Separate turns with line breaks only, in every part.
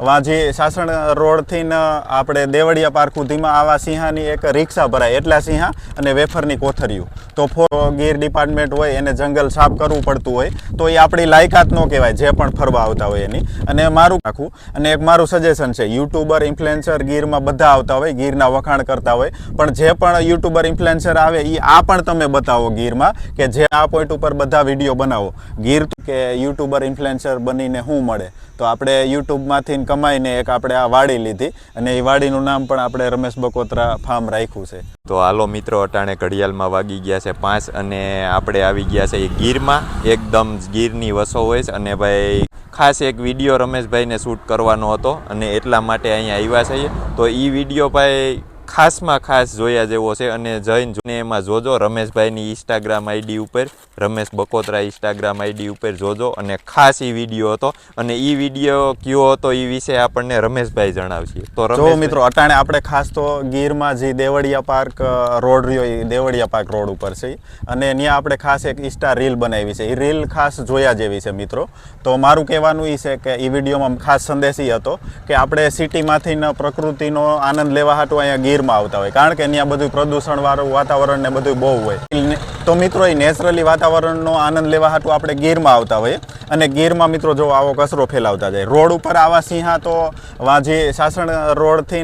વાંજી સાસણ રોડથી આપણે દેવળિયા પાર્ક સુધીમાં આવા સિંહાની એક રિક્ષા ભરાય એટલા સિંહા અને વેફરની કોથરીયું. તો ગીર ડિપાર્ટમેન્ટ હોય એને જંગલ સાફ કરવું પડતું હોય તો એ આપણી લાયકાત ન કહેવાય જે પણ ફરવા આવતા હોય એની. અને મારું આખું અને એક મારું સજેશન છે, યુટ્યુબર ઇન્ફ્લુએન્સર ગીરમાં બધા આવતા હોય, ગીરના વખાણ કરતા હોય, પણ જે પણ યુટ્યુબર ઇન્ફ્લુએન્સર આવે એ આ પણ તમે બતાવો ગીરમાં કે જે આ પોઈન્ટ ઉપર બધા વિડીયો બનાવો. ગીર કે યુટ્યુબર ઇન્ફ્લુએન્સર બનીને શું મળે, તો આપણે યુટ્યુબમાંથી કમાઈને એક આપણે આ વાડી લીધી અને એ વાડીનું નામ પણ આપણે રમેશ બકોત્રા ફાર્મ રાખ્યું છે.
તો હાલો મિત્રો, અટાણે ઘડિયાળમાં વાગી ગયા છે 5 અને આપણે આવી ગયા છે ગીરમાં. એકદમ ગીરની વસો હોય છે અને ભાઈ ખાસ એક વિડીયો રમેશભાઈને શૂટ કરવાનો હતો અને એટલા માટે અહીંયા આવ્યા છીએ. તો એ વિડીયો ભાઈ ખાસમાં ખાસ જોયા જેવો છે અને જઈને એમાં જોજો. રમેશભાઈની ઇન્સ્ટાગ્રામ આઈડી ઉપર, રમેશ બકોત્રા ઇન્સ્ટાગ્રામ આઈડી ઉપર જોજો અને ખાસ એ વિડીયો હતો અને એ વિડીયો કયો હતો એ વિશે આપણને રમેશભાઈ જણાવશે. તો
જો મિત્રો, અટાણે આપણે ખાસ તો ગીરમાં જે દેવળિયા પાર્ક રોડ રહ્યો એ દેવળિયા પાર્ક રોડ ઉપર છે અને ત્યાં આપણે ખાસ એક ઇન્સ્ટા રીલ બનાવી છે. એ રીલ ખાસ જોયા જેવી છે મિત્રો. તો મારું કહેવાનું એ છે કે એ વિડીયોમાં ખાસ સંદેશ એ હતો કે આપણે સિટીમાંથી પ્રકૃતિનો આનંદ લેવા હાટું અહીંયા ગીરમાં આવતા હોય, કારણ કે ત્યાં બધું પ્રદૂષણવાળું વાતાવરણ ને બધું બહુ હોય. તો મિત્રો, એ નેચરલી વાતાવરણનો આનંદ લેવા હાટું આપણે ગીરમાં આવતા હોઈએ અને ગીરમાં મિત્રો જો આવો કચરો ફેલાવતા જાય. રોડ ઉપર આવા સિંહા તો વાંજી સાસણ રોડથી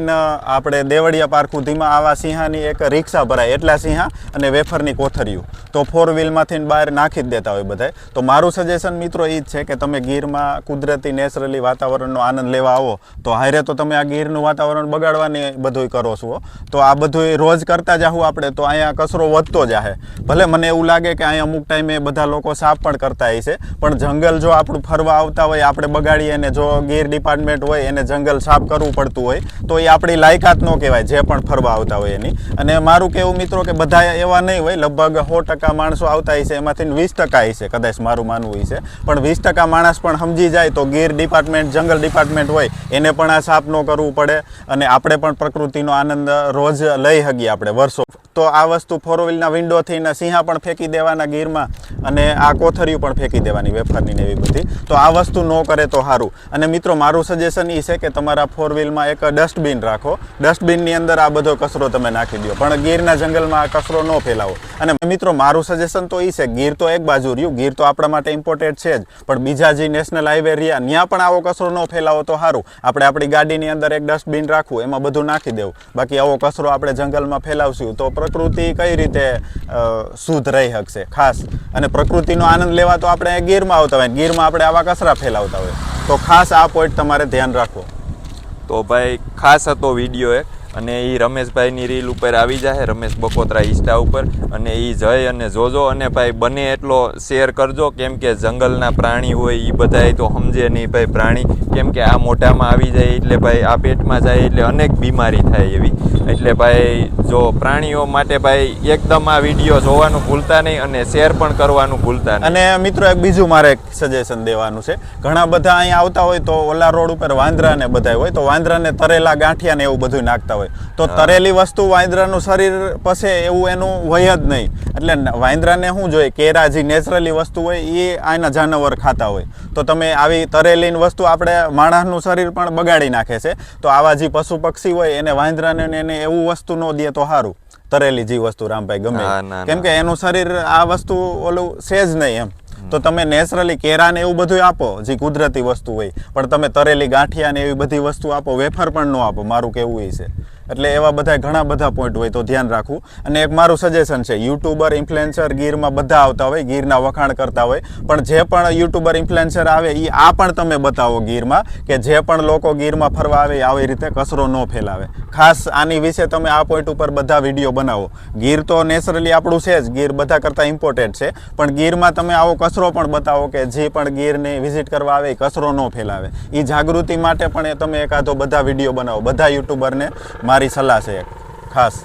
આપણે દેવળિયા પાર્ક સુધીમાં આવા સિંહાની એક રિક્ષા ભરાય એટલા સિંહા અને વેફરની કોથરીયું તો 4 વ્હીલમાંથી બહાર નાખી જ દેતા હોય બધાય. તો મારું સજેશન મિત્રો એ જ છે કે તમે ગીરમાં કુદરતી નેચરલી વાતાવરણનો આનંદ લેવા આવો તો હારે તો તમે આ ગીરનું વાતાવરણ બગાડવાની બધું કરો છો. તો આ બધું રોજ કરતા જાહું આપણે તો અહીંયા કચરો વધતો જાહે. ભલે મને એવું લાગે કે અહીંયા અમુક ટાઈમે બધા લોકો સાફ પણ કરતા હશે, પણ જંગલ જો આપણું ફરવા આવતા હોય આપણે બગાડીએ અને જો ગીર ડિપાર્ટમેન્ટ હોય એને જંગલ સાફ કરવું પડતું હોય તો એ આપણી લાયકાત ન કહેવાય જે પણ ફરવા આવતા હોય એની. અને મારું કહેવું મિત્રો કે બધા એવા નહીં હોય, લગભગ 100% માણસો આવતા હશે એમાંથી 20% હશે કદાચ, મારું માનવું હશે. પણ 20% માણસ પણ સમજી જાય તો ગીર ડિપાર્ટમેન્ટ જંગલ ડિપાર્ટમેન્ટ હોય એને પણ આ સાફ ન કરવું પડે અને આપણે પણ પ્રકૃતિનો આનંદ રોજ લઈ શકીએ આપણે વર્ષો. તો આ વસ્તુ 4 વ્હીલના વિન્ડોથી સિંહા પણ ફેંકી દેવાના ગીરમાં અને આ કોથરીઓ પણ ફેંકી દેવાની વેફરની ને એવી બધી. તો આ વસ્તુ ન કરે તો સારું. અને મિત્રો, મારું સજેશન એ છે કે તમારા 4 વ્હીલમાં એક ડસ્ટબિન રાખો. ડસ્ટબિનની અંદર આ બધો કચરો તમે નાખી દો, પણ ગીરના જંગલમાં આ કચરો ન ફેલાવો. અને મિત્રો, મારું સજેશન તો એ છે, ગીર તો એક બાજુ રહ્યું, ગીર તો આપણા માટે ઇમ્પોર્ટન્ટ છે જ, પણ બીજા જે નેશનલ હાઈવે રહ્યા ત્યાં પણ આવો કચરો ન ફેલાવો તો સારું. આપણે આપણી ગાડીની અંદર એક ડસ્ટબિન રાખવું, એમાં બધું નાખી દેવું. બાકી આવો કચરો આપણે જંગલમાં ફેલાવશું તો પ્રકૃતિ કઈ રીતે શુદ્ધ રહી શકશે ખાસ. અને પ્રકૃતિનો આનંદ લેવા તો આપણે ગીરમાં આવતા હોય, ગીરમાં આપણે આવા કચરા ફેલાવતા હોય. તો ખાસ આ પોઈન્ટ તમારે ધ્યાન રાખવો.
તો ભાઈ ખાસ હતો વિડીયો એક અને એ રમેશભાઈની રીલ ઉપર આવી જાય, રમેશ બકોત્રા ઇન્સ્ટા ઉપર, અને એ જઈ અને જોજો અને ભાઈ બને એટલો શેર કરજો. કેમ કે જંગલના પ્રાણી હોય એ બધાય તો સમજે નહીં ભાઈ પ્રાણી, કેમ કે આ મોઢામાં આવી જાય એટલે ભાઈ આ પેટમાં જાય એટલે અનેક બીમારી થાય એવી. એટલે ભાઈ જો પ્રાણીઓ માટે ભાઈ એકદમ આ વિડીયો જોવાનું ભૂલતા નહીં અને શેર પણ કરવાનું ભૂલતા નહીં.
અને મિત્રો, એક બીજું મારે એક સજેશન દેવાનું છે. ઘણા બધા અહીંયા આવતા હોય તો ઓલા રોડ ઉપર વાંદરાને બધા હોય તો વાંદરાને તરેલા ગાંઠિયા ને એવું બધું નાખતા હોય. તો તરેલી વસ્તુ વાંદરાનું શરીર પસે એવું એનું હોય જ નહીં. એટલે વાંદરાને શું જોઈએ, કેરા જે નેચરલી વસ્તુ હોય એ આના જાનવર ખાતા હોય. તો તમે આવી તરેલી વસ્તુ આપણે માણસનું શરીર પણ બગાડી નાખે છે. તો આવા જે પશુ પક્ષી હોય એને વાંદરાને એને એવું વસ્તુ ન દે તો સારું. તરેલી જે વસ્તુ રામભાઈ ગમે, કેમ કે એનું શરીર આ વસ્તુ ઓલું છે જ નહીં એમ. તો તમે નેચરલી કેરા ને એવું બધું આપો જે કુદરતી વસ્તુ હોય, પણ તમે તરેલી ગાંઠિયા ને એવી બધી વસ્તુ આપો, વેફર પણ ન આપો. મારું કહેવું એ છે. એટલે એવા બધા ઘણા બધા પોઈન્ટ હોય તો ધ્યાન રાખવું. અને એક મારું સજેશન છે, યુટ્યુબર ઇન્ફ્લુએન્સર ગીરમાં બધા આવતા હોય, ગીરના વખાણ કરતા હોય, પણ જે પણ યુટ્યુબર ઇન્ફ્લુએન્સર આવે એ આ પણ તમે બતાવો ગીરમાં કે જે પણ લોકો ગીરમાં ફરવા આવે આવી રીતે કચરો ન ફેલાવે. ખાસ આની વિશે તમે આ પોઈન્ટ ઉપર બધા વિડીયો બનાવો. ગીર તો નેચરલી આપણું છે જ, ગીર બધા કરતાં ઇમ્પોર્ટન્ટ છે, પણ ગીરમાં તમે આવો કચરો પણ બતાવો કે જે પણ ગીરને વિઝિટ કરવા આવે એ કચરો ન ફેલાવે. એ જાગૃતિ માટે પણ તમે એકાદો બધા વિડીયો બનાવો. બધા યુટ્યુબરને મારી સલાહ છે ખાસ.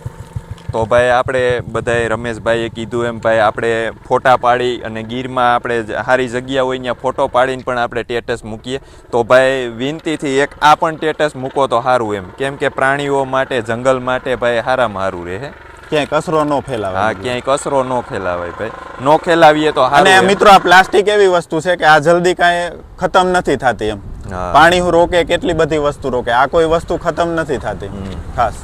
તો ભાઈ આપણે બધાએ રમેશભાઈએ કીધું એમ ભાઈ આપણે ફોટા પાડી અને ગીરમાં આપણે સારી જગ્યા હોય ત્યાં ફોટો પાડીને પણ આપણે સ્ટેટસ મૂકીએ. તો ભાઈ વિનંતીથી એક આ પણ સ્ટેટસ મૂકો તો સારું એમ, કેમ કે પ્રાણીઓ માટે જંગલ માટે ભાઈ સારામાં સારું રહે.
ક્યાંય કચરો ન ફેલાવે.
હા, ક્યાંય કચરો ન ફેલાવાય ભાઈ. ન ફેલાવીએ તો.
અને મિત્રો, આ પ્લાસ્ટિક એવી વસ્તુ છે કે આ જલ્દી કાંઈ ખતમ નથી થતી એમ.
હા.
પાણી હું રોકે, કેટલી બધી વસ્તુ રોકે, આ કોઈ વસ્તુ ખતમ નથી થતી ખાસ.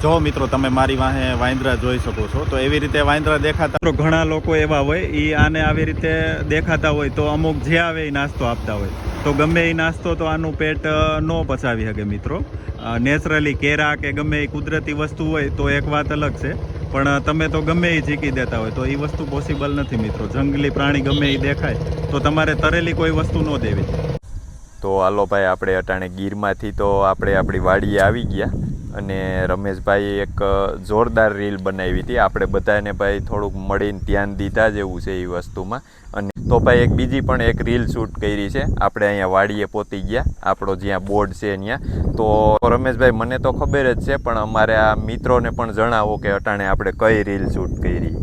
જો મિત્રો તમે મારી વાહે વાંદરા જોઈ શકો છો, તો એવી રીતે વાંદરા દેખાતા ઘણા લોકો એવા હોય, એ આને આવી રીતે દેખાતા હોય તો અમુક જે આવે એ નાસ્તો આપતા હોય, તો ગમે એ નાસ્તો તો આનું પેટ ન પચાવી શકે મિત્રો. નેચરલી કેરા કે ગમે એ કુદરતી વસ્તુ હોય તો એક વાત અલગ છે, પણ તમે તો ગમે એ ઝીકી દેતા હોય તો એ વસ્તુ પોસિબલ નથી મિત્રો. જંગલી પ્રાણી ગમે એ દેખાય તો તમારે તરેલી કોઈ વસ્તુ ન દેવી.
તો હાલો ભાઈ, આપણે અટાણે ગીરમાંથી તો આપણે આપણી વાડીએ આવી ગયા અને રમેશભાઈ એક જોરદાર રીલ બનાવી હતી. આપણે બધાને ભાઈ થોડુંક મળીને ધ્યાન દીધા જેવું છે એ વસ્તુમાં. અને તો ભાઈ એક બીજી પણ એક રીલ શૂટ કરી છે. આપણે અહીંયા વાડીએ પહોંચી ગયા, આપણો જ્યાં બોર્ડ છે ત્યાં. તો રમેશભાઈ, મને તો ખબર જ છે, પણ અમારે આ મિત્રોને પણ જણાવો કે અટાણે આપણે કઈ રીલ શૂટ કરી.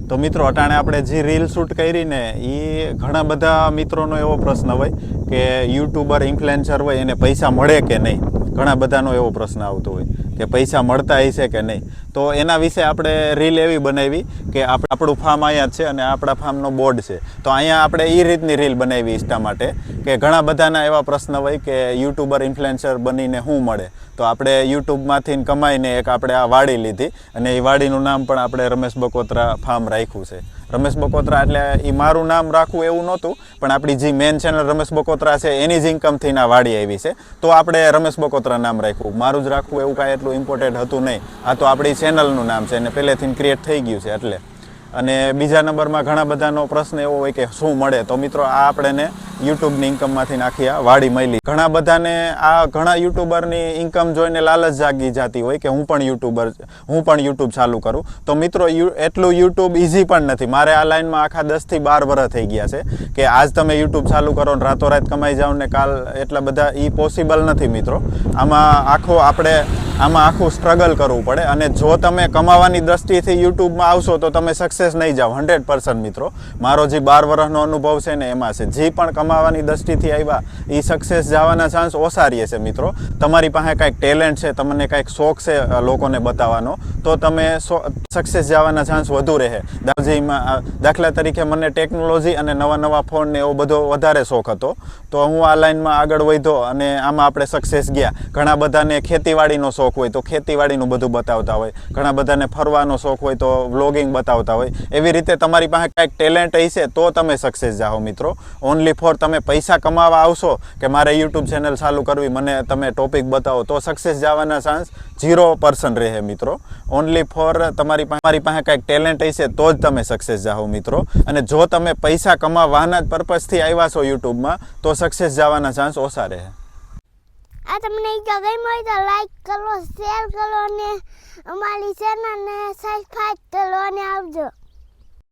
તો મિત્રો અટાણે આપણે જે રીલ શૂટ કરી ને, એ ઘણા બધા મિત્રોનો એવો પ્રશ્ન હોય કે યુટ્યુબર ઇન્ફ્લુએન્સર હોય એને પૈસા મળે કે નહીં. ઘણા બધાનો એવો પ્રશ્ન આવતો હોય કે પૈસા મળતા હશે કે નહીં. તો એના વિશે આપણે રીલ એવી બનાવી કે આપણું ફાર્મ અહીંયા જ છે અને આપણા ફાર્મનો બોર્ડ છે. તો અહીંયા આપણે એ રીતની રીલ બનાવી ઇન્સ્ટા માટે કે ઘણા બધાના એવા પ્રશ્ન હોય કે યુટ્યુબર ઇન્ફ્લુએન્સર બનીને શું મળે. તો આપણે યુટ્યુબમાંથી કમાઈને એક આપણે આ વાડી લીધી અને એ વાડીનું નામ પણ આપણે રમેશ બકોત્રા ફાર્મ રાખ્યું છે. રમેશ બકોત્રા એટલે એ મારું નામ રાખવું એવું નહોતું, પણ આપણી જે મેન ચેનલ રમેશ બકોત્રા છે એની જ ઇન્કમથી ના વાડી આવી છે, તો આપણે રમેશ બકોત્રા નામ રાખ્યું. મારું જ રાખવું એવું કાંઈ એટલું ઇમ્પોર્ટન્ટ હતું નહીં. આ તો આપણી ચેનલનું નામ છે અને પહેલેથી ક્રિએટ થઈ ગયું છે એટલે. અને બીજા નંબરમાં ઘણા બધાનો પ્રશ્ન એવો હોય કે શું મળે. તો મિત્રો આ આપણને યુટ્યુબની ઇન્કમમાંથી નાખી આ વાડી મળી. ઘણા બધાને આ ઘણા યુટ્યુબરની ઇન્કમ જોઈને લાલચ જાગી જતી હોય કે હું પણ યુટ્યુબ ચાલુ કરું. તો મિત્રો એટલું યુટ્યુબ ઇઝી પણ નથી. મારે આ લાઈનમાં આખા 10 થી 12 વર્ષ થઈ ગયા છે કે આજ તમે યુટ્યુબ ચાલુ કરો ને રાતોરાત કમાઈ જાઓ ને કાલ એટલા બધા, એ પોસિબલ નથી મિત્રો. આમાં આખું સ્ટ્રગલ કરવું પડે. અને જો તમે કમાવાની દ્રષ્ટિથી યુટ્યુબમાં આવશો તો તમે સક્સેસ નહીં જાઓ 100% મિત્રો. મારો જે 12 વર્ષનો અનુભવ છે ને એમાં છે. જે પણ કમાવાની દ્રષ્ટિથી આવ્યા એ સક્સેસ જવાના ચાન્સ ઓછા રહે છે મિત્રો. તમારી પાસે કાંઈક ટેલેન્ટ છે, તમને કાંઈક શોખ છે લોકોને બતાવવાનો, તો તમે સક્સેસ જવાના ચાન્સ વધુ રહે. દાખલા તરીકે મને ટેકનોલોજી અને નવા ફોન ને એવો બધો વધારે શોખ હતો, તો હું આ લાઈનમાં આગળ વધ્યો અને આમાં આપણે સક્સેસ ગયા. ઘણા બધાને ખેતીવાડીનો શોખ હોય તો ખેતીવાડીનું બધું બતાવતા હોય, ઘણા બધાને ફરવાનો શોખ હોય તો વ્લોગિંગ બતાવતા હોય. એવી રીતે તમારી પાસે કાંઈક ટેલેન્ટ હશે તો તમે સક્સેસ જાઓ મિત્રો. ઓનલી ફોર તમે પૈસા કમાવા આવશો કે મારે યુટ્યુબ ચેનલ ચાલુ કરવી, મને તમે ટોપિક બતાવો, તો સક્સેસ જવાના ચાન્સ 0% રહે મિત્રો. ઓનલી ફોર તમારી પાસે કાંઈક ટેલેન્ટ હશે તો જ તમે સક્સેસ જાઓ મિત્રો. અને જો તમે પૈસા કમાવાના જ પર્પઝથી આવ્યા છો યુટ્યુબમાં તો સક્સેસ જવાના ચાન્સ ઓછા રહે.
આ તમને ગમ્યું હોય તો લાઈક કરો, શેર કરો અને અમારી ચેનલને સબસ્ક્રાઇબ કરો અને આવજો.